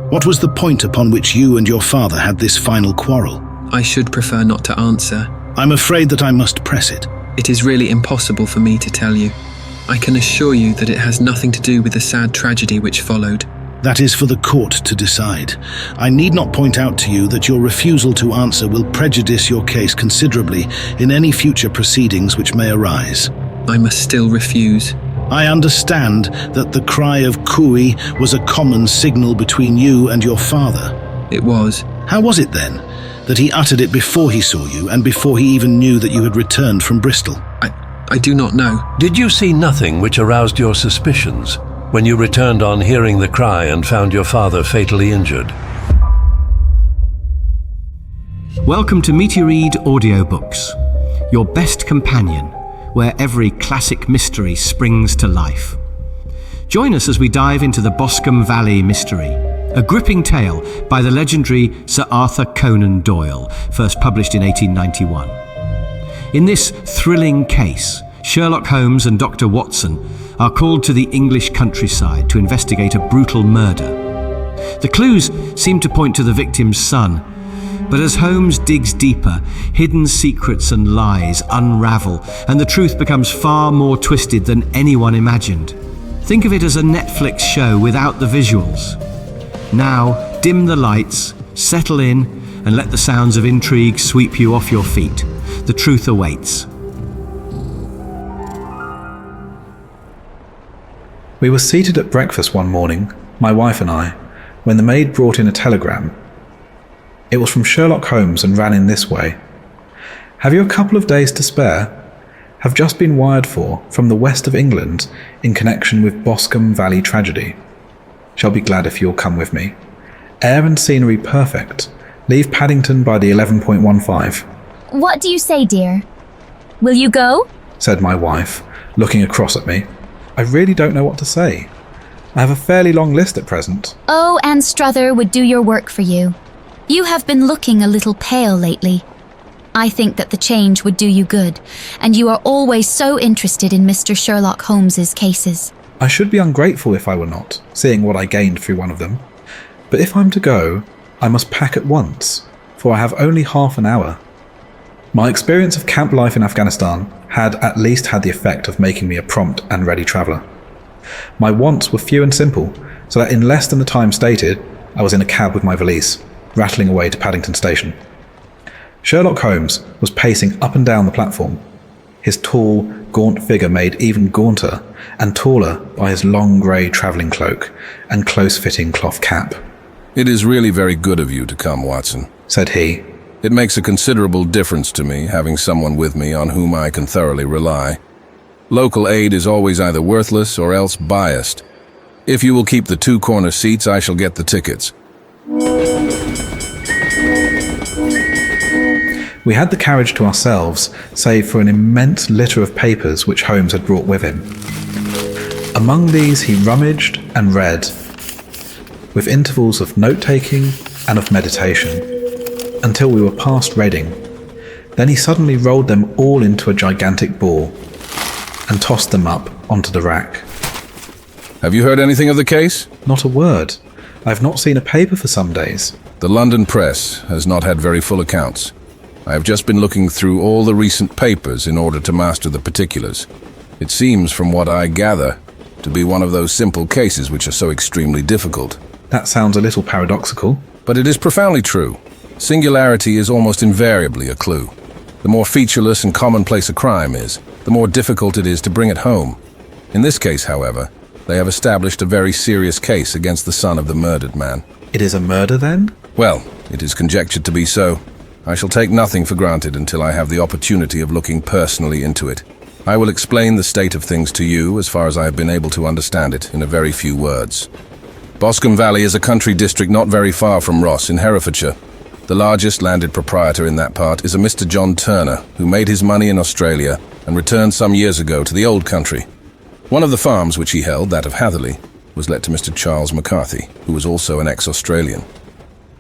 What was the point upon which you and your father had this final quarrel? I should prefer not to answer. I'm afraid that I must press it. It is really impossible for me to tell you. I can assure you that it has nothing to do with the sad tragedy which followed. That is for the court to decide. I need not point out to you that your refusal to answer will prejudice your case considerably in any future proceedings which may arise. I must still refuse. I understand that the cry of cooey was a common signal between you and your father. It was. How was it then that he uttered it before he saw you and before he even knew that you had returned from Bristol? I do not know. Did you see nothing which aroused your suspicions when you returned on hearing the cry and found your father fatally injured? Welcome to Meteoread Audiobooks, your best companion, where every classic mystery springs to life. Join us as we dive into the Boscombe Valley Mystery, a gripping tale by the legendary Sir Arthur Conan Doyle, first published in 1891. In this thrilling case, Sherlock Holmes and Dr. Watson are called to the English countryside to investigate a brutal murder. The clues seem to point to the victim's son, but as Holmes digs deeper, hidden secrets and lies unravel, and the truth becomes far more twisted than anyone imagined. Think of it as a Netflix show without the visuals. Now, dim the lights, settle in, and let the sounds of intrigue sweep you off your feet. The truth awaits. We were seated at breakfast one morning, my wife and I, when the maid brought in a telegram. It was from Sherlock Holmes and ran in this way. Have you a couple of days to spare? Have just been wired for from the west of England in connection with Boscombe Valley tragedy. Shall be glad if you'll come with me. Air and scenery perfect. Leave Paddington by the 11.15. What do you say, dear? Will you go? Said my wife, looking across at me. I really don't know what to say. I have a fairly long list at present. Oh, Anne Struther would do your work for you. You have been looking a little pale lately. I think that the change would do you good, and you are always so interested in Mr. Sherlock Holmes's cases. I should be ungrateful if I were not, seeing what I gained through one of them. But if I'm to go, I must pack at once, for I have only half an hour. My experience of camp life in Afghanistan had at least had the effect of making me a prompt and ready traveller. My wants were few and simple, so that in less than the time stated, I was in a cab with my valise, rattling away to Paddington Station. Sherlock Holmes was pacing up and down the platform, his tall, gaunt figure made even gaunter and taller by his long grey travelling cloak and close-fitting cloth cap. "It is really very good of you to come, Watson," said he. "It makes a considerable difference to me having someone with me on whom I can thoroughly rely. Local aid is always either worthless or else biased. If you will keep the two corner seats, I shall get the tickets." We had the carriage to ourselves, save for an immense litter of papers which Holmes had brought with him. Among these he rummaged and read, with intervals of note-taking and of meditation, until we were past Reading. Then he suddenly rolled them all into a gigantic ball and tossed them up onto the rack. "Have you heard anything of the case?" Not a word. I have not seen a paper for some days. "The London press has not had very full accounts. I have just been looking through all the recent papers in order to master the particulars. It seems, from what I gather, to be one of those simple cases which are so extremely difficult." That sounds a little paradoxical. "But it is profoundly true. Singularity is almost invariably a clue. The more featureless and commonplace a crime is, the more difficult it is to bring it home. In this case, however, they have established a very serious case against the son of the murdered man." It is a murder, then? "Well, it is conjectured to be so. I shall take nothing for granted until I have the opportunity of looking personally into it. I will explain the state of things to you as far as I have been able to understand it in a very few words. Boscombe Valley is a country district not very far from Ross in Herefordshire. The largest landed proprietor in that part is a Mr. John Turner, who made his money in Australia and returned some years ago to the old country. One of the farms which he held, that of Hatherley, was let to Mr. Charles McCarthy, who was also an ex-Australian.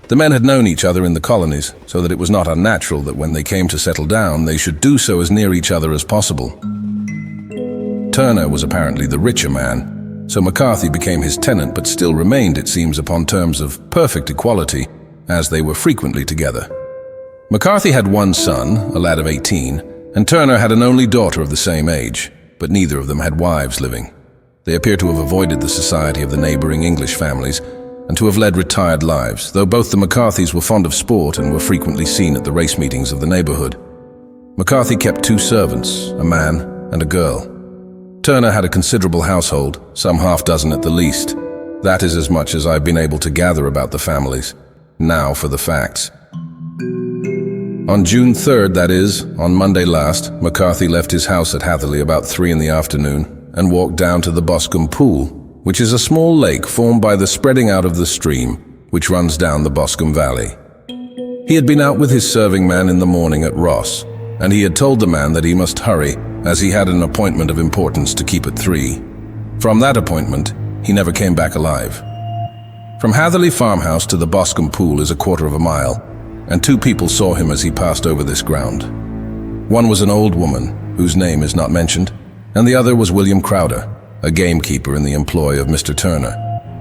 The men had known each other in the colonies, so that it was not unnatural that when they came to settle down, they should do so as near each other as possible. Turner was apparently the richer man, so McCarthy became his tenant but still remained, it seems, upon terms of perfect equality, as they were frequently together. McCarthy had one son, a lad of 18, and Turner had an only daughter of the same age, but neither of them had wives living. They appear to have avoided the society of the neighboring English families and to have led retired lives, though both the McCarthys were fond of sport and were frequently seen at the race meetings of the neighborhood. McCarthy kept 2 servants, a man and a girl. Turner had a considerable household, some half-dozen at the least. That is as much as I've been able to gather about the families. Now for the facts. On June 3rd, that is, on Monday last, McCarthy left his house at Hatherley about 3 in the afternoon and walked down to the Boscombe Pool, which is a small lake formed by the spreading out of the stream, which runs down the Boscombe Valley. He had been out with his serving man in the morning at Ross, and he had told the man that he must hurry, as he had an appointment of importance to keep at 3. From that appointment, he never came back alive. From Hatherley farmhouse to the Boscombe Pool is a 1/4 of a mile, and 2 people saw him as he passed over this ground. One was an old woman, whose name is not mentioned, and the other was William Crowder, a gamekeeper in the employ of Mr. Turner.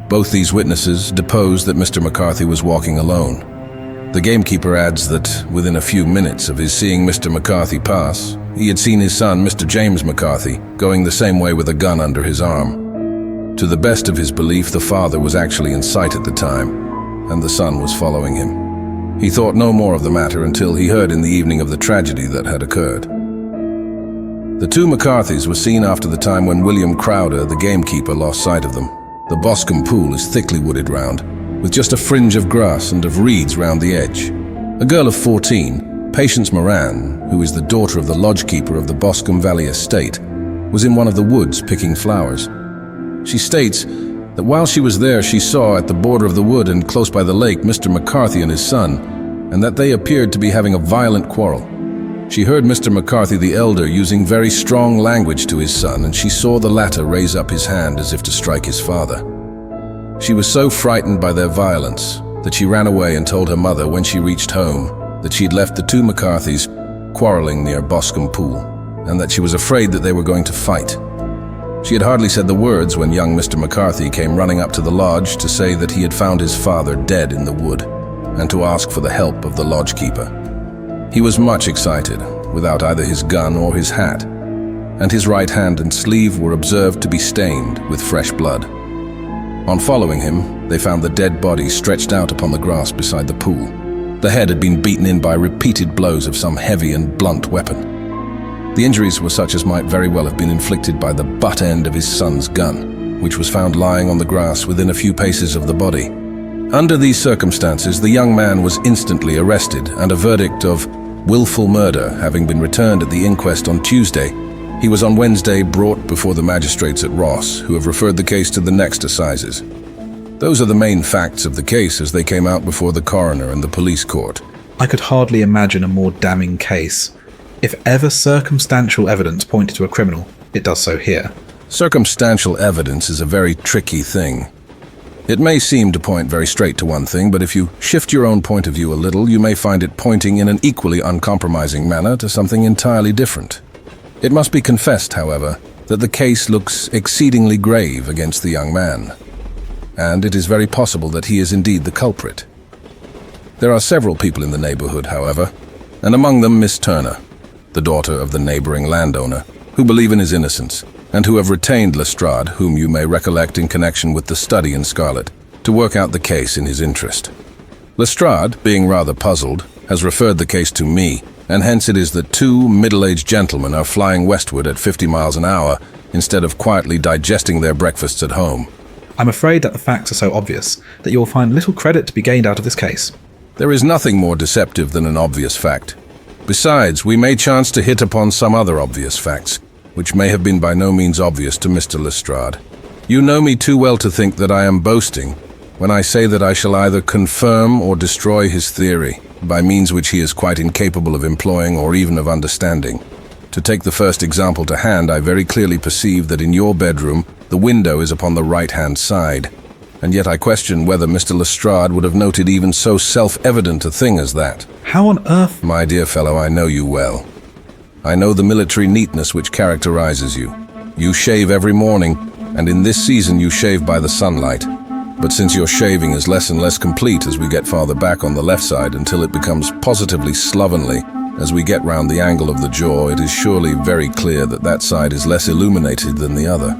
Both these witnesses deposed that Mr. McCarthy was walking alone. The gamekeeper adds that within a few minutes of his seeing Mr. McCarthy pass, he had seen his son, Mr. James McCarthy, going the same way with a gun under his arm. To the best of his belief, the father was actually in sight at the time, and the son was following him. He thought no more of the matter until he heard in the evening of the tragedy that had occurred. The 2 McCarthys were seen after the time when William Crowder, the gamekeeper, lost sight of them. The Boscombe Pool is thickly wooded round, with just a fringe of grass and of reeds round the edge. A girl of 14, Patience Moran, who is the daughter of the lodgekeeper of the Boscombe Valley estate, was in one of the woods picking flowers. She states that while she was there, she saw at the border of the wood and close by the lake Mr. McCarthy and his son, and that they appeared to be having a violent quarrel. She heard Mr. McCarthy the elder using very strong language to his son, and she saw the latter raise up his hand as if to strike his father. She was so frightened by their violence that she ran away and told her mother when she reached home that she had left the 2 McCarthys quarreling near Boscombe Pool, and that she was afraid that they were going to fight. She had hardly said the words when young Mr. McCarthy came running up to the lodge to say that he had found his father dead in the wood, and to ask for the help of the lodgekeeper. He was much excited, without either his gun or his hat, and his right hand and sleeve were observed to be stained with fresh blood. On following him, they found the dead body stretched out upon the grass beside the pool. The head had been beaten in by repeated blows of some heavy and blunt weapon. The injuries were such as might very well have been inflicted by the butt end of his son's gun, which was found lying on the grass within a few paces of the body. Under these circumstances, the young man was instantly arrested, and a verdict of willful murder having been returned at the inquest on Tuesday, he was on Wednesday brought before the magistrates at Ross, who have referred the case to the next assizes. Those are the main facts of the case as they came out before the coroner and the police court. I could hardly imagine a more damning case. If ever circumstantial evidence pointed to a criminal, it does so here. Circumstantial evidence is a very tricky thing. It may seem to point very straight to one thing, but if you shift your own point of view a little, you may find it pointing in an equally uncompromising manner to something entirely different. It must be confessed, however, that the case looks exceedingly grave against the young man, and it is very possible that he is indeed the culprit. There are several people in the neighborhood, however, and among them Miss Turner, the daughter of the neighboring landowner, who believe in his innocence, and who have retained Lestrade, whom you may recollect in connection with the study in Scarlet, to work out the case in his interest. Lestrade, being rather puzzled, has referred the case to me, and hence it is that 2 middle-aged gentlemen are flying westward at 50 miles an hour instead of quietly digesting their breakfasts at home. I'm afraid that the facts are so obvious that you will find little credit to be gained out of this case. There is nothing more deceptive than an obvious fact. Besides, we may chance to hit upon some other obvious facts, which may have been by no means obvious to Mr. Lestrade. You know me too well to think that I am boasting when I say that I shall either confirm or destroy his theory, by means which he is quite incapable of employing or even of understanding. To take the first example to hand, I very clearly perceive that in your bedroom, the window is upon the right-hand side, and yet I question whether Mr. Lestrade would have noted even so self-evident a thing as that. How on earth? My dear fellow, I know you well. I know the military neatness which characterizes you. You shave every morning, and in this season you shave by the sunlight. But since your shaving is less and less complete as we get farther back on the left side until it becomes positively slovenly, as we get round the angle of the jaw, it is surely very clear that that side is less illuminated than the other.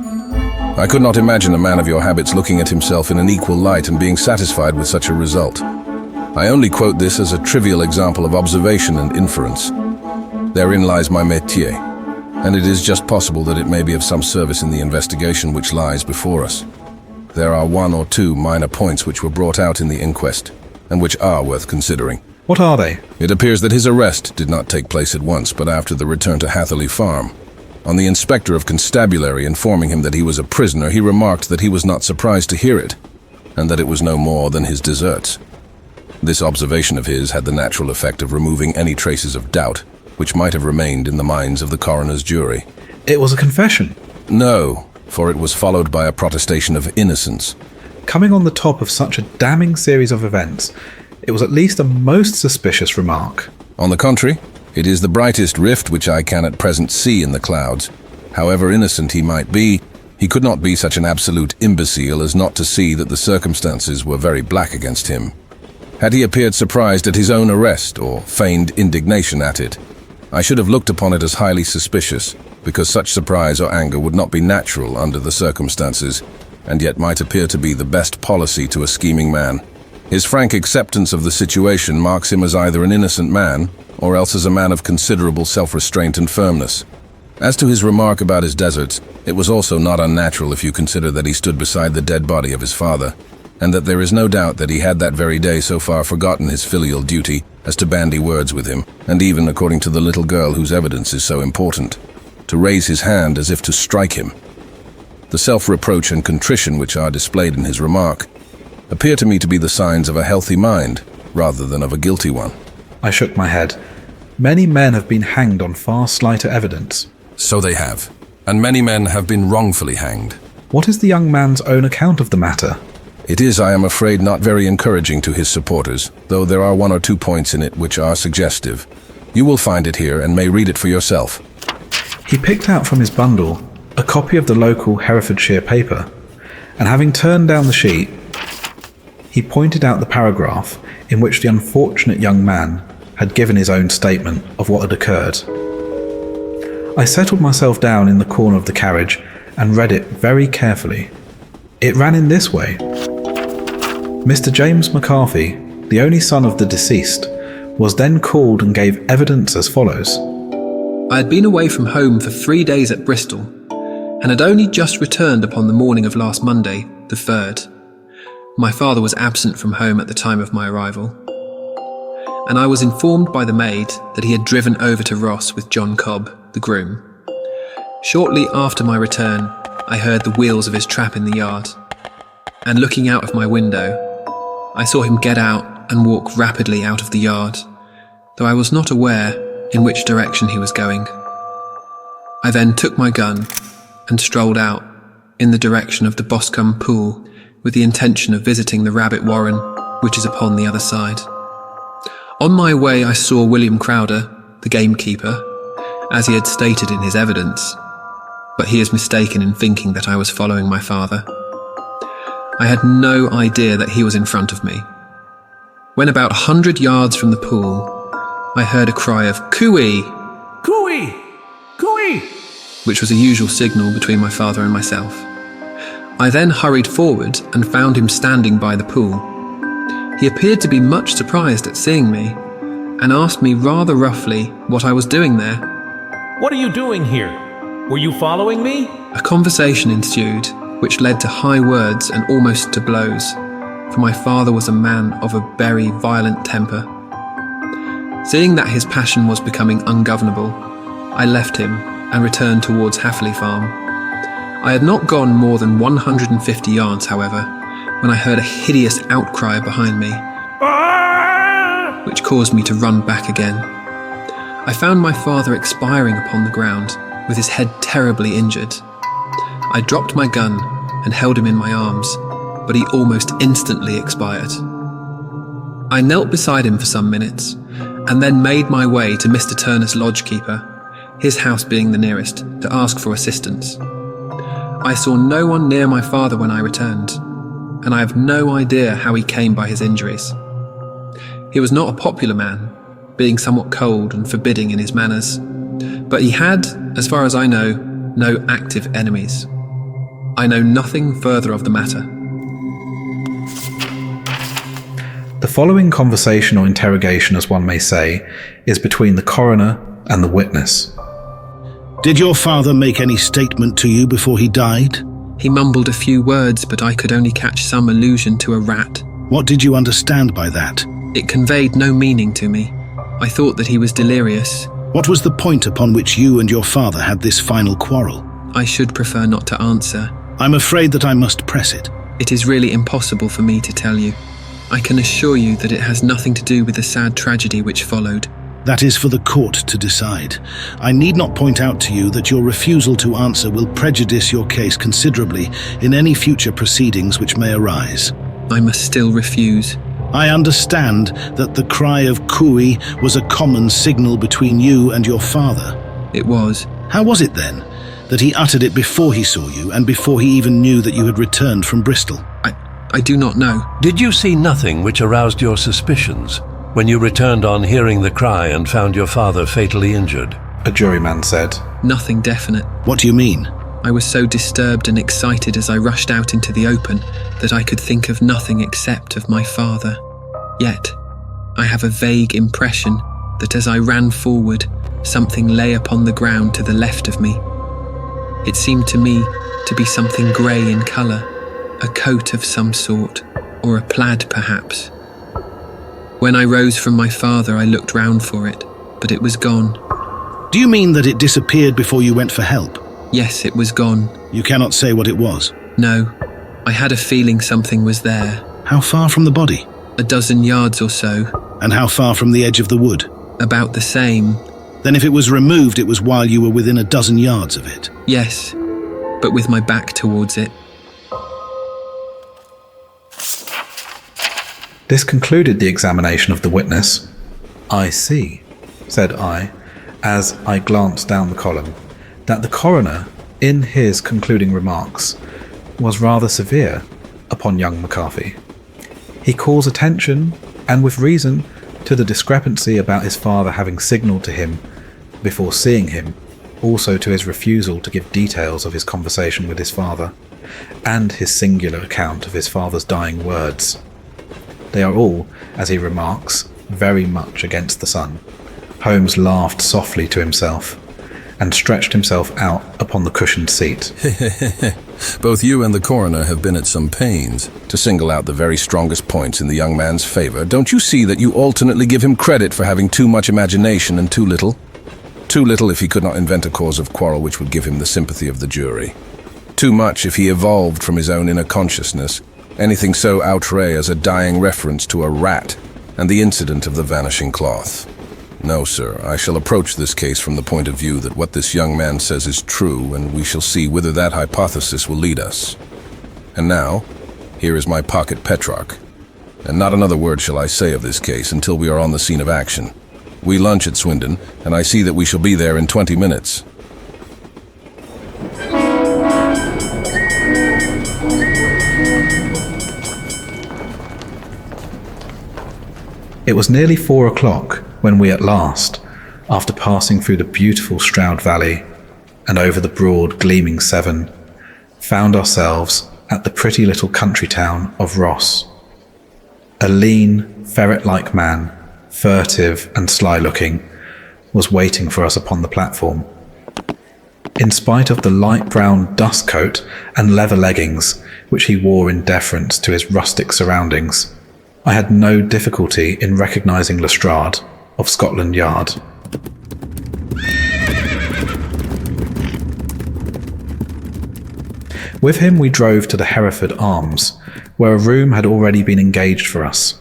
I could not imagine a man of your habits looking at himself in an equal light and being satisfied with such a result. I only quote this as a trivial example of observation and inference. Therein lies my métier, and it is just possible that it may be of some service in the investigation which lies before us. There are one or two minor points which were brought out in the inquest, and which are worth considering. What are they? It appears that his arrest did not take place at once, but after the return to Hatherley Farm. On the inspector of constabulary informing him that he was a prisoner, he remarked that he was not surprised to hear it, and that it was no more than his deserts. This observation of his had the natural effect of removing any traces of doubt which might have remained in the minds of the coroner's jury. It was a confession. No, for it was followed by a protestation of innocence. Coming on the top of such a damning series of events, it was at least a most suspicious remark. On the contrary, it is the brightest rift which I can at present see in the clouds. However innocent he might be, he could not be such an absolute imbecile as not to see that the circumstances were very black against him. Had he appeared surprised at his own arrest, or feigned indignation at it, I should have looked upon it as highly suspicious, because such surprise or anger would not be natural under the circumstances, and yet might appear to be the best policy to a scheming man. His frank acceptance of the situation marks him as either an innocent man, or else as a man of considerable self-restraint and firmness. As to his remark about his deserts, it was also not unnatural if you consider that he stood beside the dead body of his father, and that there is no doubt that he had that very day so far forgotten his filial duty as to bandy words with him, and even, according to the little girl whose evidence is so important, to raise his hand as if to strike him. The self-reproach and contrition which are displayed in his remark appear to me to be the signs of a healthy mind, rather than of a guilty one. I shook my head. Many men have been hanged on far slighter evidence. So they have, and many men have been wrongfully hanged. What is the young man's own account of the matter? It is, I am afraid, not very encouraging to his supporters, though there are one or two points in it which are suggestive. You will find it here and may read it for yourself. He picked out from his bundle a copy of the local Herefordshire paper, and having turned down the sheet, he pointed out the paragraph in which the unfortunate young man had given his own statement of what had occurred. I settled myself down in the corner of the carriage and read it very carefully. It ran in this way. Mr. James McCarthy, the only son of the deceased, was then called and gave evidence as follows. I had been away from home for 3 days at Bristol, and had only just returned upon the morning of last Monday, the 3rd. My father was absent from home at the time of my arrival, and I was informed by the maid that he had driven over to Ross with John Cobb, the groom. Shortly after my return, I heard the wheels of his trap in the yard, and looking out of my window, I saw him get out and walk rapidly out of the yard, though I was not aware in which direction he was going. I then took my gun and strolled out in the direction of the Boscombe Pool with the intention of visiting the rabbit warren, which is upon the other side. On my way I saw William Crowder, the gamekeeper, as he had stated in his evidence, but he is mistaken in thinking that I was following my father. I had no idea that he was in front of me. When about 100 yards from the pool, I heard a cry of "Cooey! Cooey! Cooey!" which was a usual signal between my father and myself. I then hurried forward and found him standing by the pool. He appeared to be much surprised at seeing me, and asked me rather roughly what I was doing there. "What are you doing here? Were you following me?" A conversation ensued, which led to high words and almost to blows, for my father was a man of a very violent temper. Seeing that his passion was becoming ungovernable, I left him and returned towards Hatherley Farm. I had not gone more than 150 yards, however, when I heard a hideous outcry behind me, which caused me to run back again. I found my father expiring upon the ground, with his head terribly injured. I dropped my gun and held him in my arms, but he almost instantly expired. I knelt beside him for some minutes, and then made my way to Mr. Turner's lodgekeeper, his house being the nearest, to ask for assistance. I saw no one near my father when I returned, and I have no idea how he came by his injuries. He was not a popular man, being somewhat cold and forbidding in his manners, but he had, as far as I know, no active enemies. I know nothing further of the matter. The following conversation or interrogation, as one may say, is between the coroner and the witness. Did your father make any statement to you before he died? He mumbled a few words, but I could only catch some allusion to a rat. What did you understand by that? It conveyed no meaning to me. I thought that he was delirious. What was the point upon which you and your father had this final quarrel? I should prefer not to answer. I'm afraid that I must press it. It is really impossible for me to tell you. I can assure you that it has nothing to do with the sad tragedy which followed. That is for the court to decide. I need not point out to you that your refusal to answer will prejudice your case considerably in any future proceedings which may arise. I must still refuse. I understand that the cry of cooey was a common signal between you and your father. It was. How was it then that he uttered it before he saw you and before he even knew that you had returned from Bristol? I do not know. Did you see nothing which aroused your suspicions when you returned on hearing the cry and found your father fatally injured? A juryman said. Nothing definite. What do you mean? I was so disturbed and excited as I rushed out into the open that I could think of nothing except of my father. Yet, I have a vague impression that as I ran forward, something lay upon the ground to the left of me. It seemed to me to be something grey in colour, a coat of some sort, or a plaid perhaps. When I rose from my father, I looked round for it, but it was gone. Do you mean that it disappeared before you went for help? Yes, it was gone. You cannot say what it was? No, I had a feeling something was there. How far from the body? 12 yards or so. And how far from the edge of the wood? About the same. Then if it was removed, it was while you were within 12 yards of it? Yes, but with my back towards it. This concluded the examination of the witness. I see, said I, as I glanced down the column, that the coroner, in his concluding remarks, was rather severe upon young McCarthy. He calls attention, and with reason, to the discrepancy about his father having signalled to him before seeing him, also to his refusal to give details of his conversation with his father, and his singular account of his father's dying words. They are all, as he remarks, very much against the sun. Holmes laughed softly to himself and stretched himself out upon the cushioned seat. Both you and the coroner have been at some pains to single out the very strongest points in the young man's favor. Don't you see that you alternately give him credit for having too much imagination and too little? Too little if he could not invent a cause of quarrel which would give him the sympathy of the jury. Too much if he evolved from his own inner consciousness anything so outre as a dying reference to a rat and the incident of the vanishing cloth. No, sir, I shall approach this case from the point of view that what this young man says is true, and we shall see whither that hypothesis will lead us. And now, here is my pocket Petrarch, and not another word shall I say of this case until we are on the scene of action. We lunch at Swindon, and I see that we shall be there in 20 minutes. It was nearly 4 o'clock when we at last, after passing through the beautiful Stroud Valley and over the broad, gleaming Severn, found ourselves at the pretty little country town of Ross. A lean, ferret-like man, furtive and sly-looking, was waiting for us upon the platform. In spite of the light brown dust coat and leather leggings which he wore in deference to his rustic surroundings, I had no difficulty in recognising Lestrade of Scotland Yard. With him we drove to the Hereford Arms, where a room had already been engaged for us.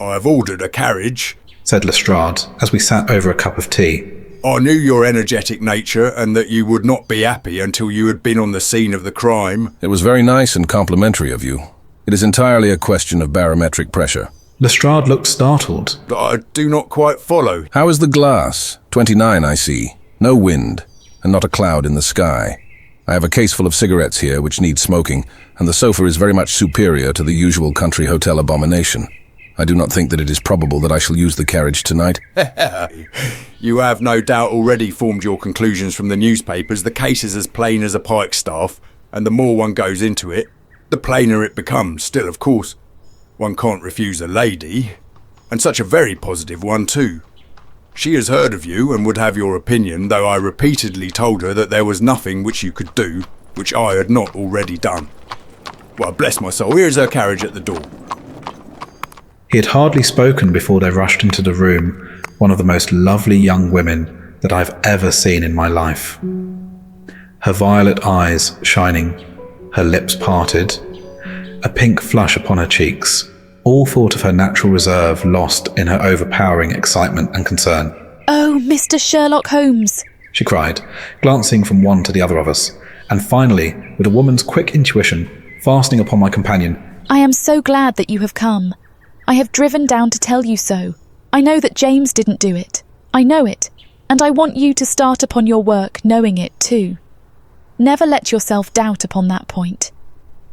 "I have ordered a carriage," said Lestrade as we sat over a cup of tea. "I knew your energetic nature and that you would not be happy until you had been on the scene of the crime." It was very nice and complimentary of you. It is entirely a question of barometric pressure. Lestrade looked startled. "I do not quite follow." How is the glass? 29, I see. No wind, and not a cloud in the sky. I have a case full of cigarettes here which need smoking, and the sofa is very much superior to the usual country hotel abomination. I do not think that it is probable that I shall use the carriage tonight. You have no doubt already formed your conclusions from the newspapers. The case is as plain as a pikestaff, and the more one goes into it, the plainer it becomes. Still, of course, one can't refuse a lady, and such a very positive one too. She has heard of you and would have your opinion, though I repeatedly told her that there was nothing which you could do which I had not already done. Well, bless my soul, here's her carriage at the door. He had hardly spoken before they rushed into the room, one of the most lovely young women that I've ever seen in my life. Her violet eyes shining, her lips parted, a pink flush upon her cheeks, all thought of her natural reserve lost in her overpowering excitement and concern. "Oh, Mr. Sherlock Holmes," she cried, glancing from one to the other of us, and finally, with a woman's quick intuition, fastening upon my companion. "I am so glad that you have come. I have driven down to tell you so. I know that James didn't do it. I know it, and I want you to start upon your work knowing it too. Never let yourself doubt upon that point.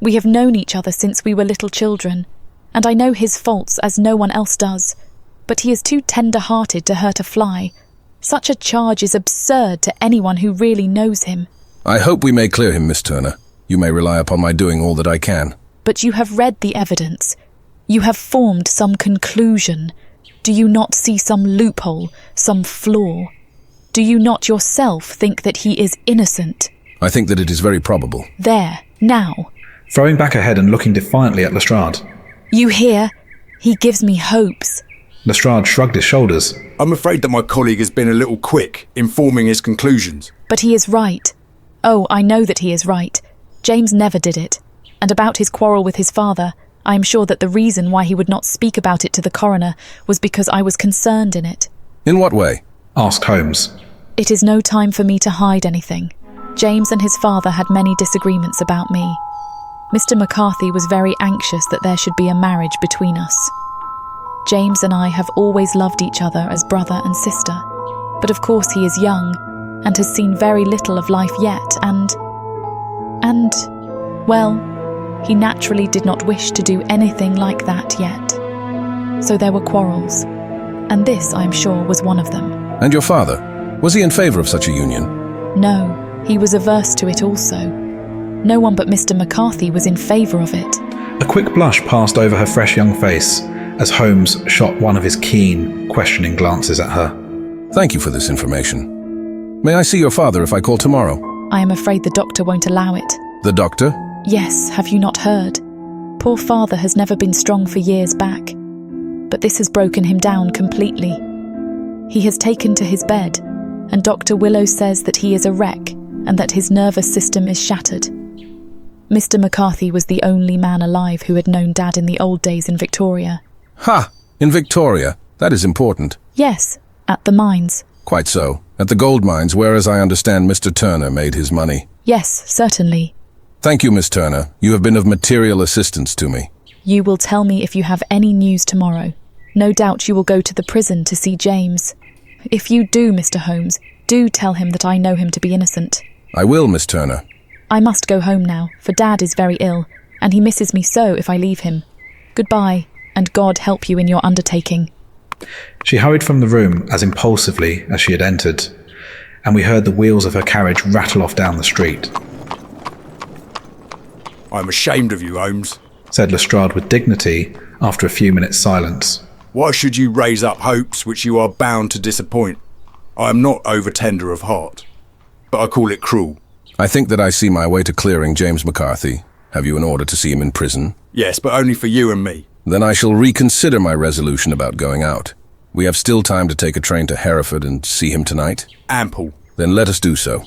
We have known each other since we were little children, and I know his faults as no one else does, but he is too tender-hearted to hurt a fly. Such a charge is absurd to anyone who really knows him." I hope we may clear him, Miss Turner. You may rely upon my doing all that I can. "But you have read the evidence. You have formed some conclusion. Do you not see some loophole, some flaw? Do you not yourself think that he is innocent?" I think that it is very probable. "There, now. Throwing back her head and looking defiantly at Lestrade. You hear? He gives me hopes." Lestrade shrugged his shoulders. I'm afraid that my colleague has been a little quick in forming his conclusions. "But he is right. Oh, I know that he is right. James never did it. And about his quarrel with his father, I am sure that the reason why he would not speak about it to the coroner was because I was concerned in it." In what way? Asked Holmes. "It is no time for me to hide anything. James and his father had many disagreements about me. Mr. McCarthy was very anxious that there should be a marriage between us. James and I have always loved each other as brother and sister, but of course he is young and has seen very little of life yet, and, well, he naturally did not wish to do anything like that yet. So there were quarrels, and this, I am sure, was one of them." And your father? Was he in favour of such a union? "No, he was averse to it also. No one but Mr. McCarthy was in favour of it." A quick blush passed over her fresh young face as Holmes shot one of his keen, questioning glances at her. Thank you for this information. May I see your father if I call tomorrow? "I am afraid the doctor won't allow it." The doctor? "Yes, have you not heard? Poor father has never been strong for years back, but this has broken him down completely. He has taken to his bed, and Dr. Willow says that he is a wreck and that his nervous system is shattered. Mr. McCarthy was the only man alive who had known Dad in the old days in Victoria." Ha! In Victoria? That is important. "Yes, at the mines." Quite so. At the gold mines, where, as I understand, Mr. Turner made his money. "Yes, certainly." Thank you, Miss Turner. You have been of material assistance to me. "You will tell me if you have any news tomorrow. No doubt you will go to the prison to see James. If you do, Mr. Holmes, do tell him that I know him to be innocent." I will, Miss Turner. "I must go home now, for Dad is very ill, and he misses me so if I leave him. Goodbye, and God help you in your undertaking." She hurried from the room as impulsively as she had entered, and we heard the wheels of her carriage rattle off down the street. I'm ashamed of you, Holmes, said Lestrade with dignity after a few minutes' silence. Why should you raise up hopes which you are bound to disappoint? I am not over-tender of heart, but I call it cruel. I think that I see my way to clearing James McCarthy. Have you an order to see him in prison? Yes, but only for you and me. Then I shall reconsider my resolution about going out. We have still time to take a train to Hereford and see him tonight? Ample. Then let us do so.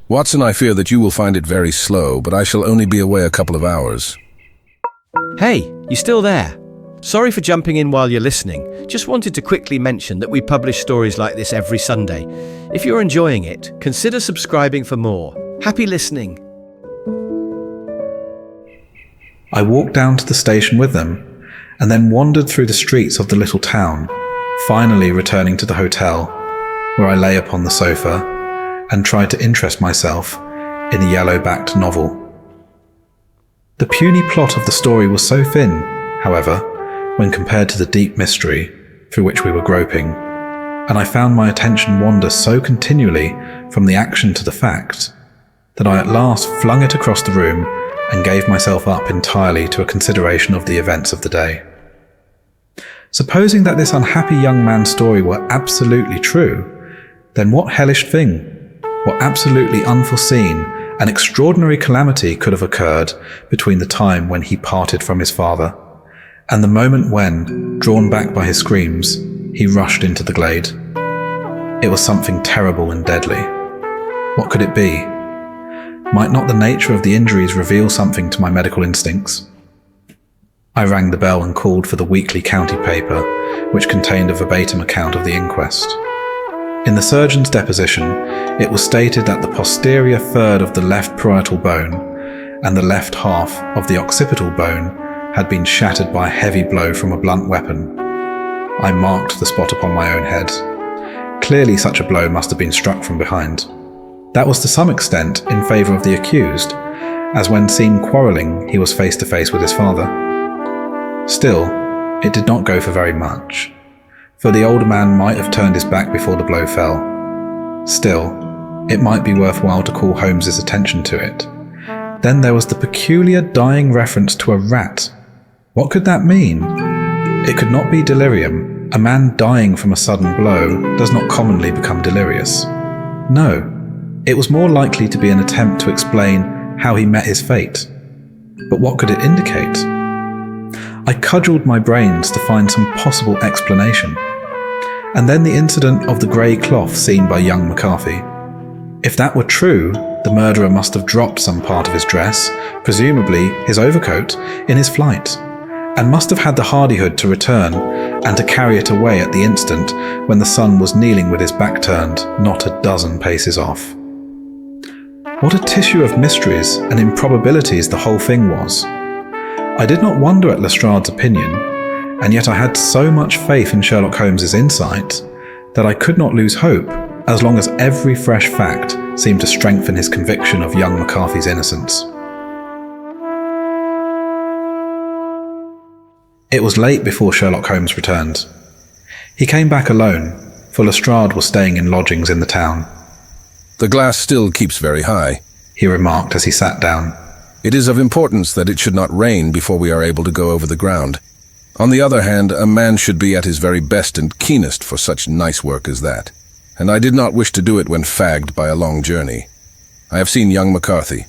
Watson, I fear that you will find it very slow, but I shall only be away a couple of hours. Hey, you still there? Sorry for jumping in while you're listening. Just wanted to quickly mention that we publish stories like this every Sunday. If you're enjoying it, consider subscribing for more. Happy listening. I walked down to the station with them, and then wandered through the streets of the little town, finally returning to the hotel, where I lay upon the sofa and tried to interest myself in a yellow-backed novel. The puny plot of the story was so thin, however, when compared to the deep mystery through which we were groping, and I found my attention wander so continually from the action to the fact that I at last flung it across the room and gave myself up entirely to a consideration of the events of the day. Supposing that this unhappy young man's story were absolutely true, then what hellish thing, what absolutely unforeseen and extraordinary calamity could have occurred between the time when he parted from his father and the moment when, drawn back by his screams, he rushed into the glade? It was something terrible and deadly. What could it be? Might not the nature of the injuries reveal something to my medical instincts? I rang the bell and called for the weekly county paper, which contained a verbatim account of the inquest. In the surgeon's deposition, it was stated that the posterior third of the left parietal bone and the left half of the occipital bone had been shattered by a heavy blow from a blunt weapon. I marked the spot upon my own head. Clearly such a blow must have been struck from behind. That was to some extent in favour of the accused, as when seen quarrelling, he was face to face with his father. Still, it did not go for very much, for the older man might have turned his back before the blow fell. Still, it might be worthwhile to call Holmes's attention to it. Then there was the peculiar dying reference to a rat. What could that mean? It could not be delirium. A man dying from a sudden blow does not commonly become delirious. No, it was more likely to be an attempt to explain how he met his fate. But what could it indicate? I cudgelled my brains to find some possible explanation. And then the incident of the grey cloth seen by young McCarthy. If that were true, the murderer must have dropped some part of his dress, presumably his overcoat, in his flight, and must have had the hardihood to return and to carry it away at the instant when the son was kneeling with his back turned, not a dozen paces off. What a tissue of mysteries and improbabilities the whole thing was. I did not wonder at Lestrade's opinion, and yet I had so much faith in Sherlock Holmes's insight that I could not lose hope as long as every fresh fact seemed to strengthen his conviction of young McCarthy's innocence. It was late before Sherlock Holmes returned. He came back alone, for Lestrade was staying in lodgings in the town. The glass still keeps very high, he remarked as he sat down. It is of importance that it should not rain before we are able to go over the ground. On the other hand, a man should be at his very best and keenest for such nice work as that, and I did not wish to do it when fagged by a long journey. I have seen young McCarthy.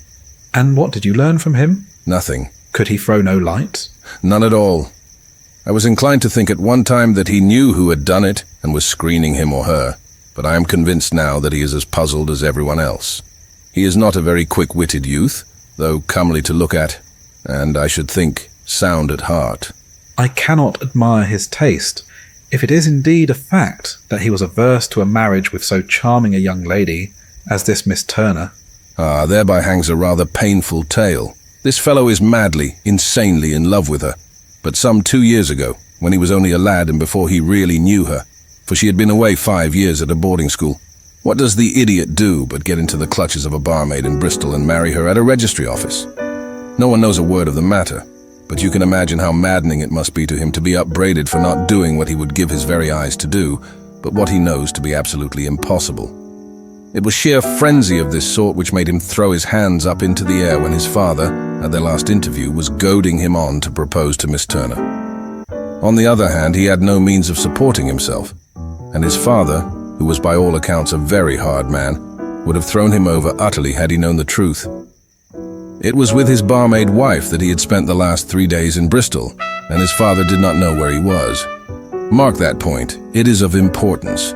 And what did you learn from him? Nothing. Could he throw no light? None at all. I was inclined to think at one time that he knew who had done it and was screening him or her, but I am convinced now that he is as puzzled as everyone else. He is not a very quick-witted youth, though comely to look at, and I should think sound at heart. I cannot admire his taste, if it is indeed a fact that he was averse to a marriage with so charming a young lady as this Miss Turner. Ah, thereby hangs a rather painful tale. This fellow is madly, insanely in love with her, but some 2 years ago, when he was only a lad and before he really knew her, for she had been away 5 years at a boarding school, what does the idiot do but get into the clutches of a barmaid in Bristol and marry her at a registry office? No one knows a word of the matter, but you can imagine how maddening it must be to him to be upbraided for not doing what he would give his very eyes to do, but what he knows to be absolutely impossible. It was sheer frenzy of this sort which made him throw his hands up into the air when his father, at their last interview, was goading him on to propose to Miss Turner. On the other hand, he had no means of supporting himself, and his father, who was by all accounts a very hard man, would have thrown him over utterly had he known the truth. It was with his barmaid wife that he had spent the last 3 days in Bristol, and his father did not know where he was. Mark that point, it is of importance.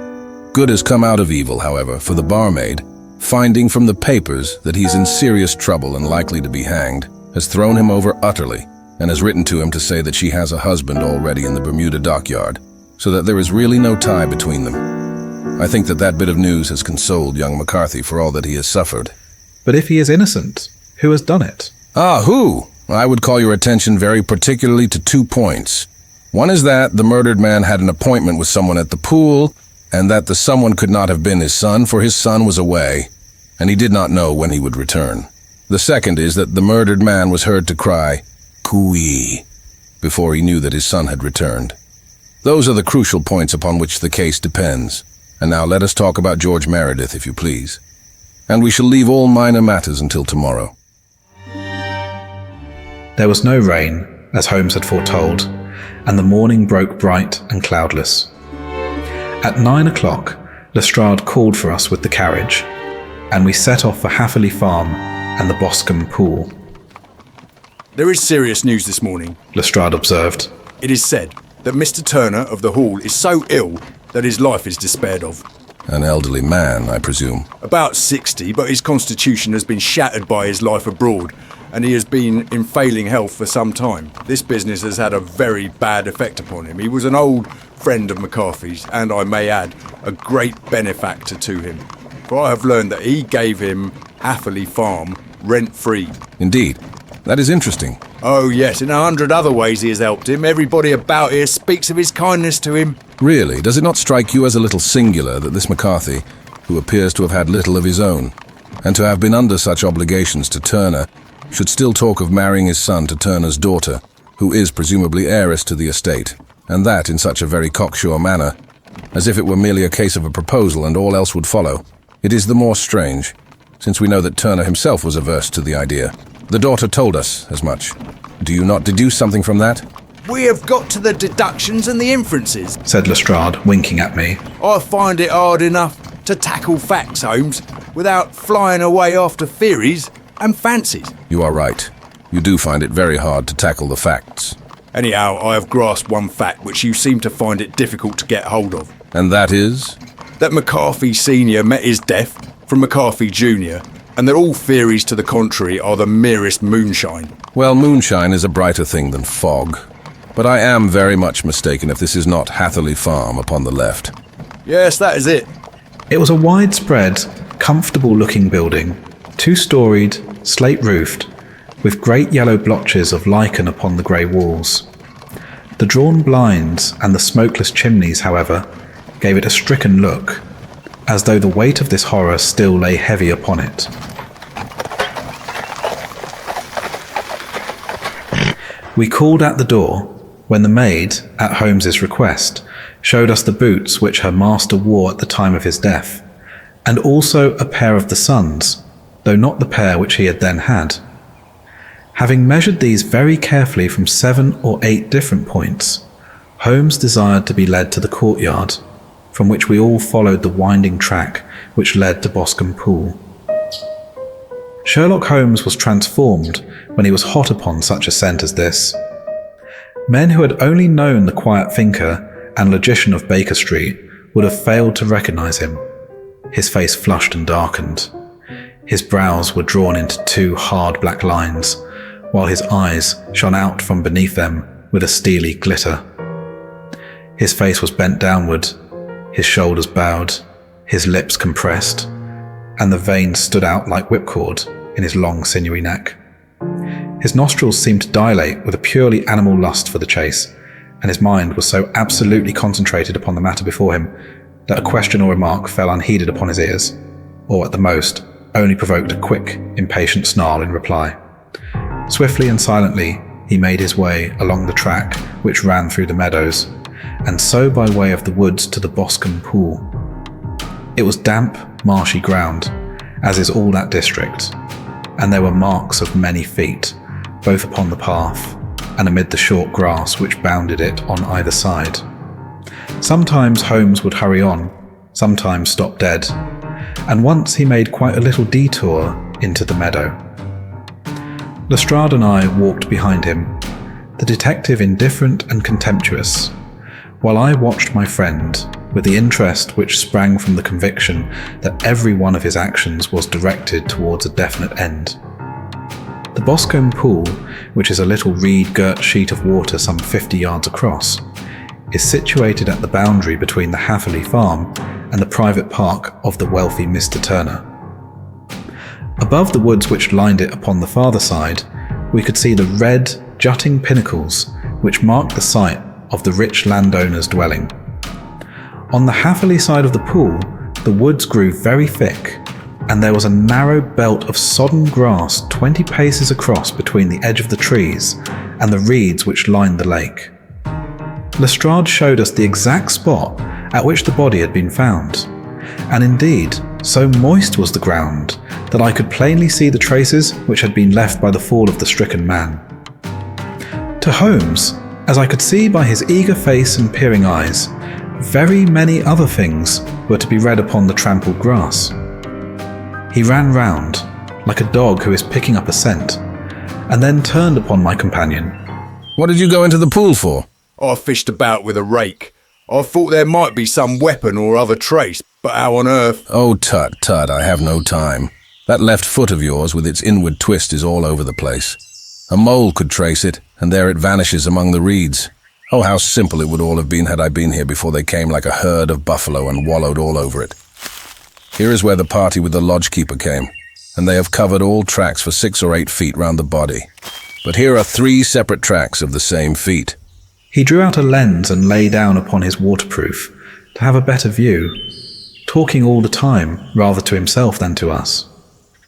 Good has come out of evil, however, for the barmaid, finding from the papers that he's in serious trouble and likely to be hanged, has thrown him over utterly, and has written to him to say that she has a husband already in the Bermuda dockyard, so that there is really no tie between them. I think that bit of news has consoled young McCarthy for all that he has suffered. But if he is innocent, who has done it? Ah, who? I would call your attention very particularly to 2 points. One is that the murdered man had an appointment with someone at the pool, and that the someone could not have been his son, for his son was away. and he did not know when he would return. The second is that the murdered man was heard to cry, "Cooey," before he knew that his son had returned. Those are the crucial points upon which the case depends. And now let us talk about George Meredith, if you please. And we shall leave all minor matters until tomorrow. There was no rain, as Holmes had foretold, and the morning broke bright and cloudless. At 9 o'clock, Lestrade called for us with the carriage, and we set off for Hatherley Farm and the Boscombe Pool. There is serious news this morning, Lestrade observed. It is said that Mr. Turner of the Hall is so ill that his life is despaired of. An elderly man, I presume. About 60, but his constitution has been shattered by his life abroad, and he has been in failing health for some time. This business has had a very bad effect upon him. He was an old friend of McCarthy's, and I may add, a great benefactor to him. For I have learned that he gave him Hatherley Farm rent-free. Indeed. That is interesting. Oh yes, in 100 other ways he has helped him. Everybody about here speaks of his kindness to him. Really, does it not strike you as a little singular that this McCarthy, who appears to have had little of his own, and to have been under such obligations to Turner, should still talk of marrying his son to Turner's daughter, who is presumably heiress to the estate, and that in such a very cocksure manner, as if it were merely a case of a proposal and all else would follow? It is the more strange, since we know that Turner himself was averse to the idea. The daughter told us as much. Do you not deduce something from that? We have got to the deductions and the inferences, said Lestrade, winking at me. I find it hard enough to tackle facts, Holmes, without flying away after theories and fancies. You are right. You do find it very hard to tackle the facts. Anyhow, I have grasped one fact which you seem to find it difficult to get hold of. And that is? That McCarthy Sr. met his death from McCarthy Jr., and that all theories to the contrary are the merest moonshine. Well, moonshine is a brighter thing than fog. But I am very much mistaken if this is not Hatherley Farm upon the left. Yes, that is it. It was a widespread, comfortable-looking building, 2-storied, slate-roofed, with great yellow blotches of lichen upon the grey walls. The drawn blinds and the smokeless chimneys, however, gave it a stricken look, as though the weight of this horror still lay heavy upon it. We called at the door, when the maid, at Holmes's request, showed us the boots which her master wore at the time of his death, and also a pair of the son's, though not the pair which he had then had. Having measured these very carefully from 7 or 8 different points, Holmes desired to be led to the courtyard, from which we all followed the winding track which led to Boscombe Pool. Sherlock Holmes was transformed when he was hot upon such a scent as this. Men who had only known the quiet thinker and logician of Baker Street would have failed to recognise him. His face flushed and darkened. His brows were drawn into 2 hard black lines, while his eyes shone out from beneath them with a steely glitter. His face was bent downward, his shoulders bowed, his lips compressed, and the veins stood out like whipcord in his long sinewy neck. His nostrils seemed to dilate with a purely animal lust for the chase, and his mind was so absolutely concentrated upon the matter before him that a question or remark fell unheeded upon his ears, or at the most only provoked a quick, impatient snarl in reply. Swiftly and silently he made his way along the track which ran through the meadows, and so by way of the woods to the Boscombe Pool. It was damp, marshy ground, as is all that district, and there were marks of many feet, both upon the path and amid the short grass which bounded it on either side. Sometimes Holmes would hurry on, sometimes stop dead, and once he made quite a little detour into the meadow. Lestrade and I walked behind him, the detective indifferent and contemptuous, while I watched my friend with the interest which sprang from the conviction that every one of his actions was directed towards a definite end. The Boscombe Pool, which is a little reed-girt sheet of water some 50 yards across, is situated at the boundary between the Hatherley Farm and the private park of the wealthy Mr. Turner. Above the woods which lined it upon the farther side, we could see the red, jutting pinnacles which marked the site of the rich landowner's dwelling. On the Hatherley side of the pool, the woods grew very thick, and there was a narrow belt of sodden grass 20 paces across between the edge of the trees and the reeds which lined the lake. Lestrade showed us the exact spot at which the body had been found, and indeed, so moist was the ground that I could plainly see the traces which had been left by the fall of the stricken man. To Holmes, as I could see by his eager face and peering eyes, very many other things were to be read upon the trampled grass. He ran round, like a dog who is picking up a scent, and then turned upon my companion. What did you go into the pool for? I fished about with a rake. I thought there might be some weapon or other trace, but how on earth? Oh, tut, tut, I have no time. That left foot of yours with its inward twist is all over the place. A mole could trace it, and there it vanishes among the reeds. Oh, how simple it would all have been had I been here before they came like a herd of buffalo and wallowed all over it. Here is where the party with the lodge-keeper came, and they have covered all tracks for 6 or 8 feet round the body. But here are 3 separate tracks of the same feet. He drew out a lens and lay down upon his waterproof to have a better view, talking all the time, rather to himself than to us.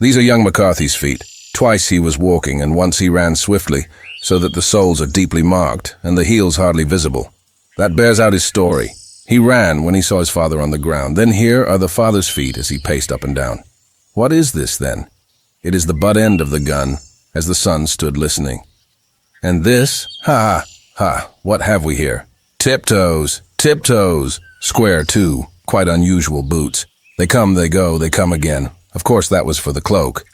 These are young McCarthy's feet. Twice he was walking, and once he ran swiftly, so that the soles are deeply marked and the heels hardly visible. That bears out his story. He ran when he saw his father on the ground. Then here are the father's feet as he paced up and down. What is this, then? It is the butt end of the gun, as the son stood listening. And this? Ha, ha, what have we here? Tiptoes, tiptoes. Square, too. Quite unusual boots. They come, they go, they come again. Of course, that was for the cloak.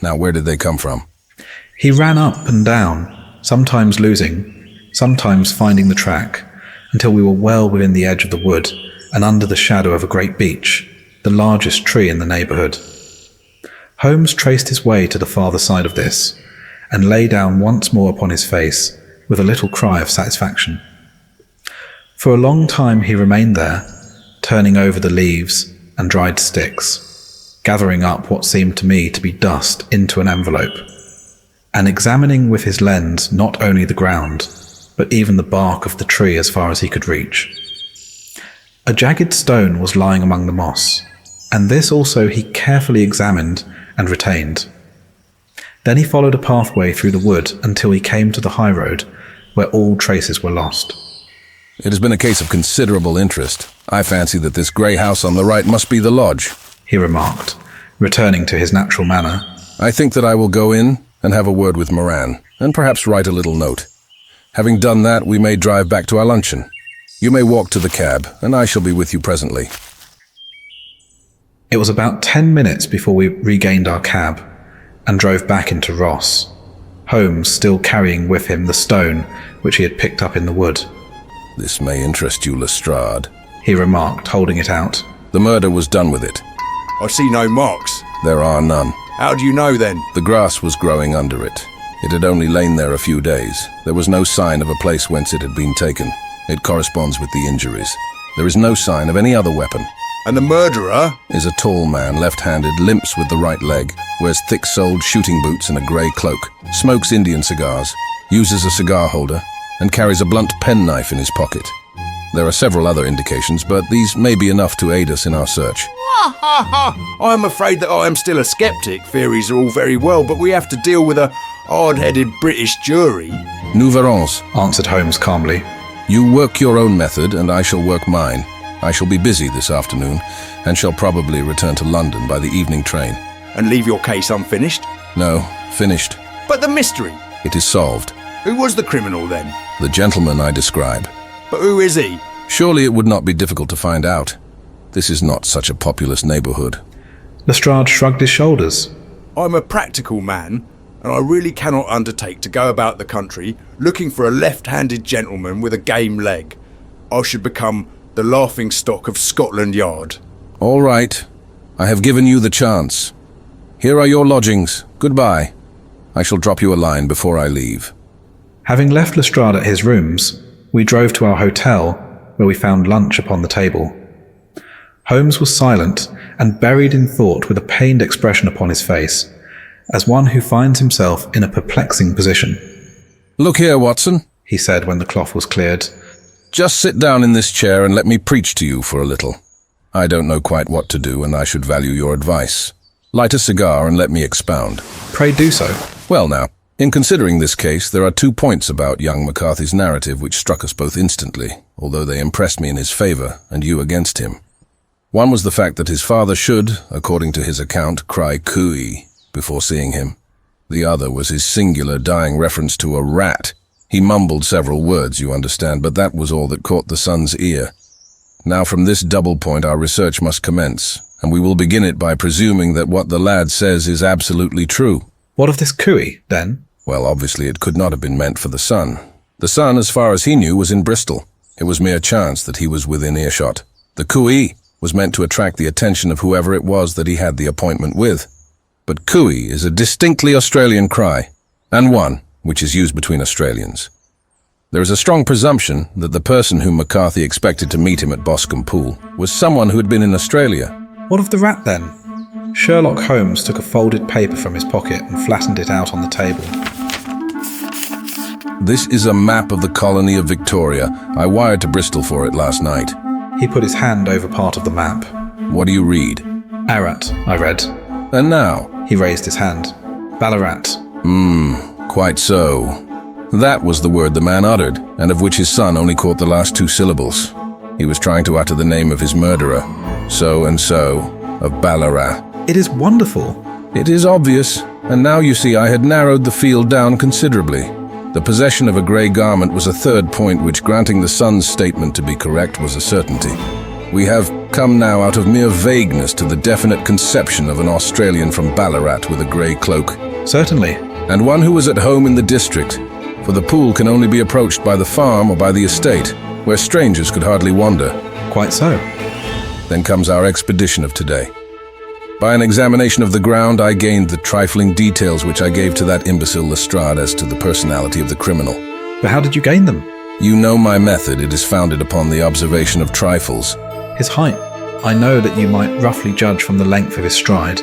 Now where did they come from? He ran up and down, sometimes losing, sometimes finding the track, until we were well within the edge of the wood and under the shadow of a great beech, the largest tree in the neighbourhood. Holmes traced his way to the farther side of this, and lay down once more upon his face, with a little cry of satisfaction. For a long time he remained there, turning over the leaves and dried sticks, gathering up what seemed to me to be dust into an envelope, and examining with his lens not only the ground, but even the bark of the tree as far as he could reach. A jagged stone was lying among the moss, and this also he carefully examined and retained. Then he followed a pathway through the wood until he came to the high road, where all traces were lost. It has been a case of considerable interest. I fancy that this grey house on the right must be the lodge, he remarked, returning to his natural manner. I think that I will go in and have a word with Moran, and perhaps write a little note. Having done that, we may drive back to our luncheon. You may walk to the cab, and I shall be with you presently. It was about 10 minutes before we regained our cab and drove back into Ross, Holmes still carrying with him the stone which he had picked up in the wood. This may interest you, Lestrade, he remarked, holding it out. The murder was done with it. I see no marks. There are none. How do you know then? The grass was growing under it. It had only lain there a few days. There was no sign of a place whence it had been taken. It corresponds with the injuries. There is no sign of any other weapon. And the murderer? Is a tall man, left-handed, limps with the right leg, wears thick-soled shooting boots and a grey cloak, smokes Indian cigars, uses a cigar holder, and carries a blunt penknife in his pocket. There are several other indications, but these may be enough to aid us in our search. I am afraid that I am still a skeptic. Theories are all very well, but we have to deal with a hard-headed British jury. Nous verrons, answered Holmes calmly. You work your own method, and I shall work mine. I shall be busy this afternoon, and shall probably return to London by the evening train. And leave your case unfinished? No, finished. But the mystery? It is solved. Who was the criminal then? The gentleman I describe. But who is he? Surely it would not be difficult to find out. This is not such a populous neighbourhood. Lestrade shrugged his shoulders. I'm a practical man, and I really cannot undertake to go about the country looking for a left-handed gentleman with a game leg. I should become the laughing-stock of Scotland Yard. All right. I have given you the chance. Here are your lodgings. Goodbye. I shall drop you a line before I leave. Having left Lestrade at his rooms, we drove to our hotel, where we found lunch upon the table. Holmes was silent and buried in thought with a pained expression upon his face, as one who finds himself in a perplexing position. Look here, Watson, he said when the cloth was cleared. Just sit down in this chair and let me preach to you for a little. I don't know quite what to do, and I should value your advice. Light a cigar and let me expound. Pray do so. Well now, in considering this case, there are 2 points about young McCarthy's narrative which struck us both instantly, although they impressed me in his favor and you against him. One was the fact that his father should, according to his account, cry cooey before seeing him. The other was his singular dying reference to a rat. He mumbled several words, you understand, but that was all that caught the son's ear. Now from this double point our research must commence, and we will begin it by presuming that what the lad says is absolutely true. What of this cooey, then? Well, obviously it could not have been meant for the son. The son, as far as he knew, was in Bristol. It was mere chance that he was within earshot. The cooey was meant to attract the attention of whoever it was that he had the appointment with. But cooey is a distinctly Australian cry, and one which is used between Australians. There is a strong presumption that the person whom McCarthy expected to meet him at Boscombe Pool was someone who had been in Australia. What of the rat, then? Sherlock Holmes took a folded paper from his pocket and flattened it out on the table. This is a map of the colony of Victoria. I wired to Bristol for it last night. He put his hand over part of the map. What do you read? Arat, I read. And now? He raised his hand. Ballarat. Quite so. That was the word the man uttered, and of which his son only caught the last 2 syllables. He was trying to utter the name of his murderer, so-and-so, of Ballarat. It is wonderful. It is obvious, and now you see I had narrowed the field down considerably. The possession of a grey garment was a 3rd point which, granting the son's statement to be correct, was a certainty. We have come now out of mere vagueness to the definite conception of an Australian from Ballarat with a grey cloak. Certainly. And one who was at home in the district, for the pool can only be approached by the farm or by the estate, where strangers could hardly wander. Quite so. Then comes our expedition of today. By an examination of the ground, I gained the trifling details which I gave to that imbecile Lestrade as to the personality of the criminal. But how did you gain them? You know my method. It is founded upon the observation of trifles. His height. I know that you might roughly judge from the length of his stride.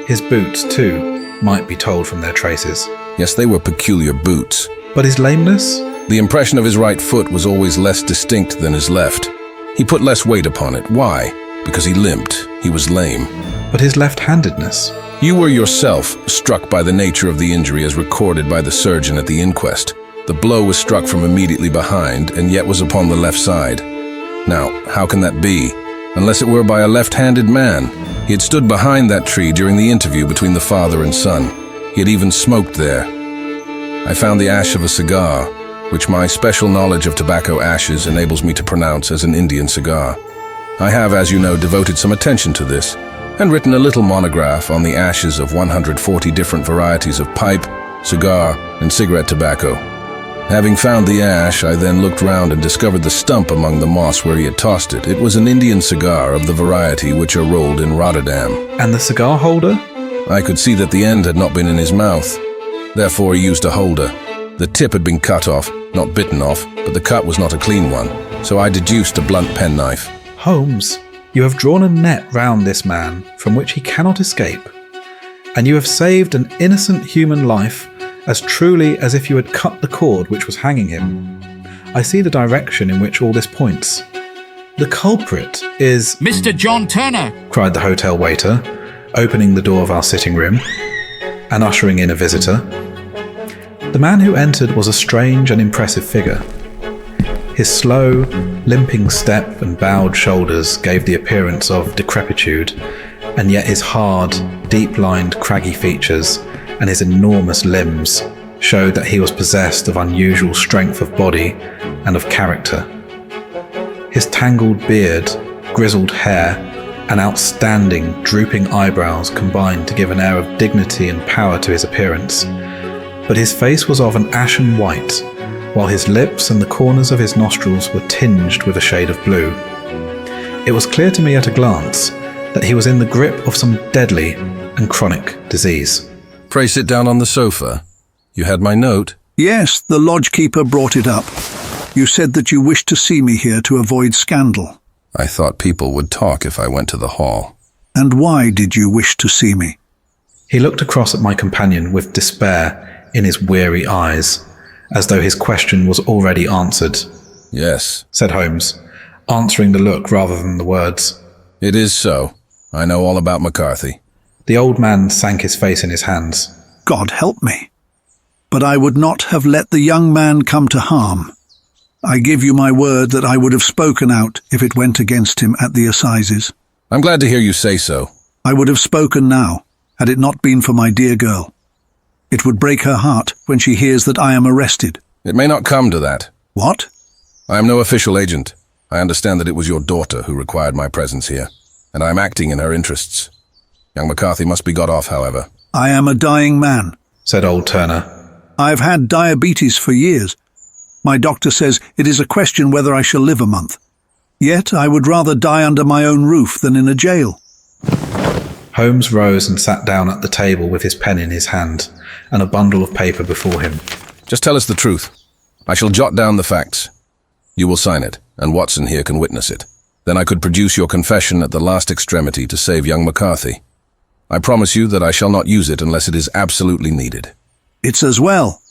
His boots, too, might be told from their traces. Yes, they were peculiar boots. But his lameness? The impression of his right foot was always less distinct than his left. He put less weight upon it. Why? Because he limped. He was lame. But his left-handedness? You were yourself struck by the nature of the injury as recorded by the surgeon at the inquest. The blow was struck from immediately behind, and yet was upon the left side. Now, how can that be? Unless it were by a left-handed man. He had stood behind that tree during the interview between the father and son. He had even smoked there. I found the ash of a cigar, which my special knowledge of tobacco ashes enables me to pronounce as an Indian cigar. I have, as you know, devoted some attention to this, and written a little monograph on the ashes of 140 different varieties of pipe, cigar, and cigarette tobacco. Having found the ash, I then looked round and discovered the stump among the moss where he had tossed it. It was an Indian cigar of the variety which are rolled in Rotterdam. And the cigar holder? I could see that the end had not been in his mouth. Therefore he used a holder. The tip had been cut off, not bitten off, but the cut was not a clean one, so I deduced a blunt penknife. Holmes, you have drawn a net round this man from which he cannot escape, and you have saved an innocent human life as truly as if you had cut the cord which was hanging him. I see the direction in which all this points. The culprit is... Mr. John Turner! cried the hotel waiter, opening the door of our sitting room and ushering in a visitor. The man who entered was a strange and impressive figure. His slow, limping step and bowed shoulders gave the appearance of decrepitude, and yet his hard, deep-lined, craggy features and his enormous limbs showed that he was possessed of unusual strength of body and of character. His tangled beard, grizzled hair, and outstanding, drooping eyebrows combined to give an air of dignity and power to his appearance. But his face was of an ashen white, while his lips and the corners of his nostrils were tinged with a shade of blue. It was clear to me at a glance that he was in the grip of some deadly and chronic disease. Pray sit down on the sofa. You had my note? Yes, the lodgekeeper brought it up. You said that you wished to see me here to avoid scandal. I thought people would talk if I went to the hall. And why did you wish to see me? He looked across at my companion with despair in his weary eyes, as though his question was already answered. Yes, said Holmes, answering the look rather than the words. It is so. I know all about McCarthy. The old man sank his face in his hands. God help me. But I would not have let the young man come to harm. I give you my word that I would have spoken out if it went against him at the assizes. I'm glad to hear you say so. I would have spoken now, had it not been for my dear girl. It would break her heart when she hears that I am arrested. It may not come to that. What? I am no official agent. I understand that it was your daughter who required my presence here, and I am acting in her interests. Young McCarthy must be got off, however. I am a dying man, said old Turner. I've had diabetes for years. My doctor says it is a question whether I shall live a month. Yet I would rather die under my own roof than in a jail. Holmes rose and sat down at the table with his pen in his hand and a bundle of paper before him. Just tell us the truth. I shall jot down the facts. You will sign it, and Watson here can witness it. Then I could produce your confession at the last extremity to save young McCarthy. I promise you that I shall not use it unless it is absolutely needed. It's as well.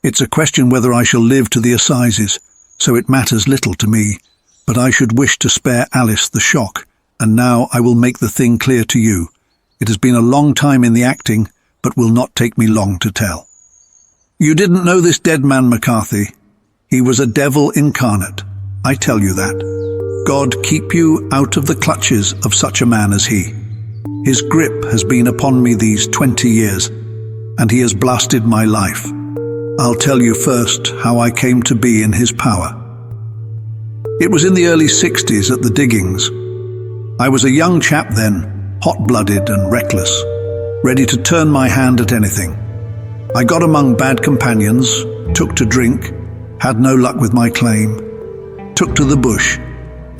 It's a question whether I shall live to the assizes, so it matters little to me. But I should wish to spare Alice the shock, and now I will make the thing clear to you. It has been a long time in the acting, but will not take me long to tell. You didn't know this dead man, McCarthy. He was a devil incarnate. I tell you that. God keep you out of the clutches of such a man as he. His grip has been upon me these 20 years, and he has blasted my life. I'll tell you first how I came to be in his power. It was in the early 60s at the diggings. I was a young chap then, hot-blooded and reckless, ready to turn my hand at anything. I got among bad companions, took to drink, had no luck with my claim, took to the bush,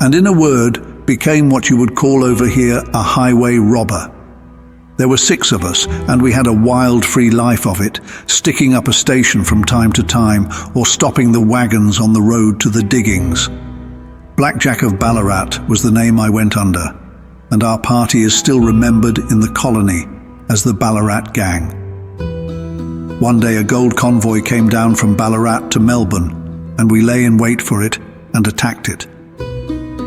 and in a word, became what you would call over here a highway robber. There were 6 of us, and we had a wild, free life of it, sticking up a station from time to time, or stopping the wagons on the road to the diggings. Blackjack of Ballarat was the name I went under, and our party is still remembered in the colony as the Ballarat Gang. One day a gold convoy came down from Ballarat to Melbourne, and we lay in wait for it and attacked it.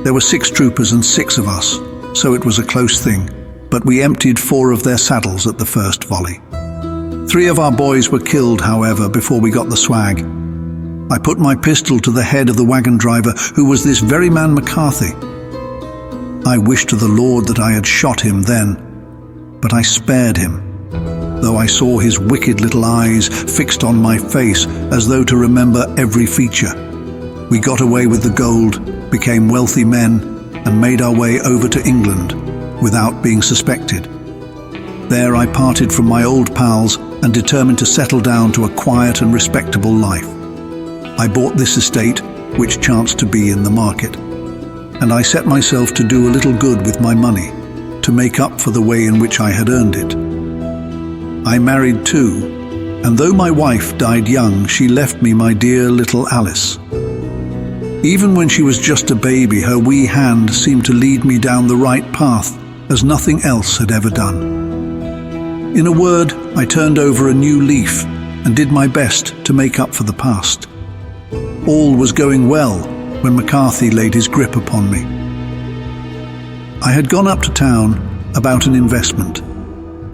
There were 6 troopers and 6 of us, so it was a close thing, but we emptied 4 of their saddles at the first volley. 3 of our boys were killed, however, before we got the swag. I put my pistol to the head of the wagon driver, who was this very man McCarthy. I wished to the Lord that I had shot him then, but I spared him, though I saw his wicked little eyes fixed on my face as though to remember every feature. We got away with the gold, became wealthy men, and made our way over to England without being suspected. There I parted from my old pals and determined to settle down to a quiet and respectable life. I bought this estate, which chanced to be in the market, and I set myself to do a little good with my money, to make up for the way in which I had earned it. I married too, and though my wife died young, she left me my dear little Alice. Even when she was just a baby, her wee hand seemed to lead me down the right path, as nothing else had ever done. In a word, I turned over a new leaf and did my best to make up for the past. All was going well when McCarthy laid his grip upon me. I had gone up to town about an investment,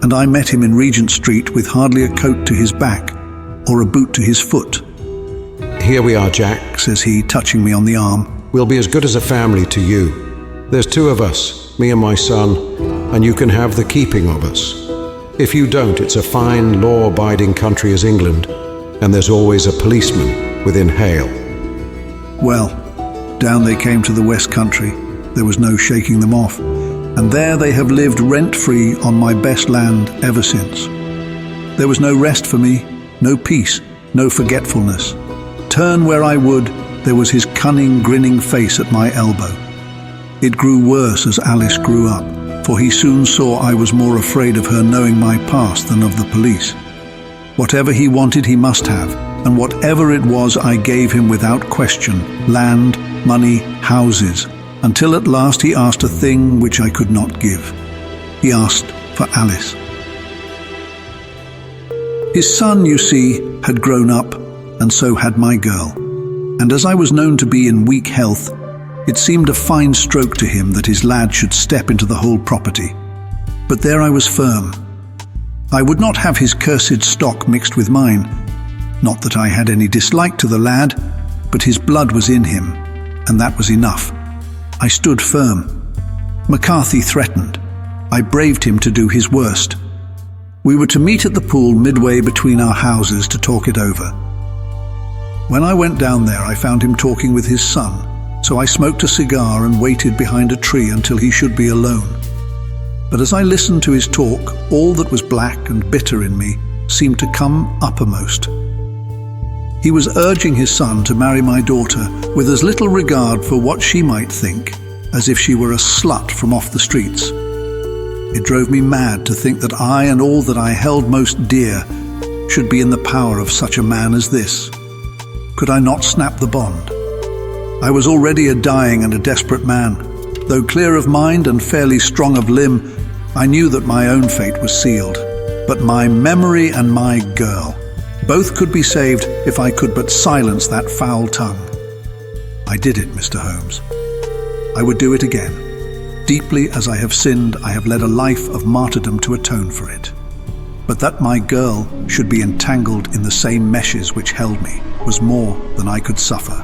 and I met him in Regent Street with hardly a coat to his back or a boot to his foot. "Here we are, Jack," says he, touching me on the arm. "We'll be as good as a family to you. There's 2 of us, me and my son, and you can have the keeping of us. If you don't, it's a fine, law-abiding country as England, and there's always a policeman within hail." Well, down they came to the West Country. There was no shaking them off, and there they have lived rent-free on my best land ever since. There was no rest for me, no peace, no forgetfulness. Turn where I would, there was his cunning, grinning face at my elbow. It grew worse as Alice grew up, for he soon saw I was more afraid of her knowing my past than of the police. Whatever he wanted he must have, and whatever it was I gave him without question, land, money, houses, until at last he asked a thing which I could not give. He asked for Alice. His son, you see, had grown up, and so had my girl, and as I was known to be in weak health, It seemed a fine stroke to him that his lad should step into the whole property. But there I was firm. I would not have his cursed stock mixed with mine. Not that I had any dislike to the lad, but his blood was in him, and that was enough. I stood firm. McCarthy threatened. I braved him to do his worst. We were to meet at the pool midway between our houses to talk it over. When I went down there, I found him talking with his son, so I smoked a cigar and waited behind a tree until he should be alone. But as I listened to his talk, all that was black and bitter in me seemed to come uppermost. He was urging his son to marry my daughter with as little regard for what she might think as if she were a slut from off the streets. It drove me mad to think that I and all that I held most dear should be in the power of such a man as this. Could I not snap the bond? I was already a dying and a desperate man. Though clear of mind and fairly strong of limb, I knew that my own fate was sealed. But my memory and my girl, both could be saved if I could but silence that foul tongue. I did it, Mr. Holmes. I would do it again. Deeply as I have sinned, I have led a life of martyrdom to atone for it. But that my girl should be entangled in the same meshes which held me was more than I could suffer.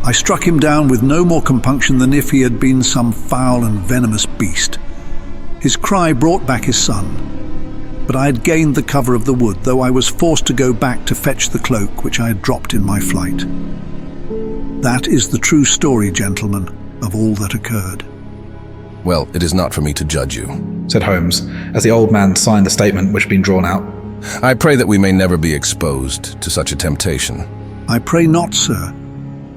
I struck him down with no more compunction than if he had been some foul and venomous beast. His cry brought back his son, but I had gained the cover of the wood, though I was forced to go back to fetch the cloak which I had dropped in my flight. That is the true story, gentlemen, of all that occurred. Well, it is not for me to judge you, said Holmes, as the old man signed the statement which had been drawn out. I pray that we may never be exposed to such a temptation. I pray not, sir.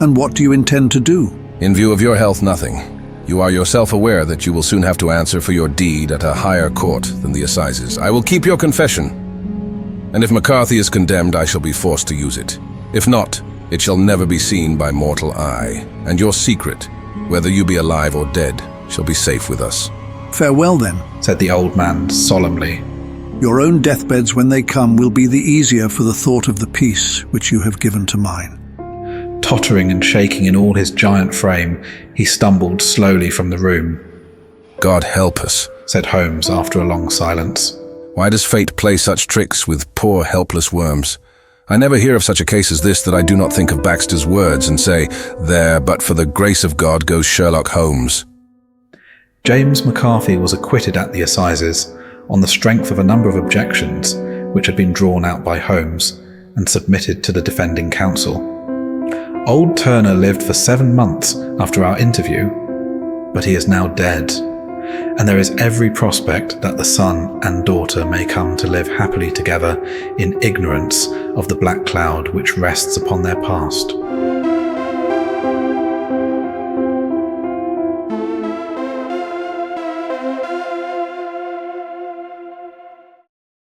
And what do you intend to do? In view of your health, nothing. You are yourself aware that you will soon have to answer for your deed at a higher court than the assizes. I will keep your confession. And if McCarthy is condemned, I shall be forced to use it. If not, it shall never be seen by mortal eye. And your secret, whether you be alive or dead, shall be safe with us. Farewell, then, said the old man solemnly. Your own deathbeds, when they come, will be the easier for the thought of the peace which you have given to mine. Tottering and shaking in all his giant frame, he stumbled slowly from the room. God help us, said Holmes after a long silence. Why does fate play such tricks with poor helpless worms? I never hear of such a case as this that I do not think of Baxter's words and say, there, but for the grace of God goes Sherlock Holmes. James McCarthy was acquitted at the assizes on the strength of a number of objections which had been drawn out by Holmes and submitted to the defending counsel. Old Turner lived for 7 months after our interview, but he is now dead, and there is every prospect that the son and daughter may come to live happily together in ignorance of the black cloud which rests upon their past.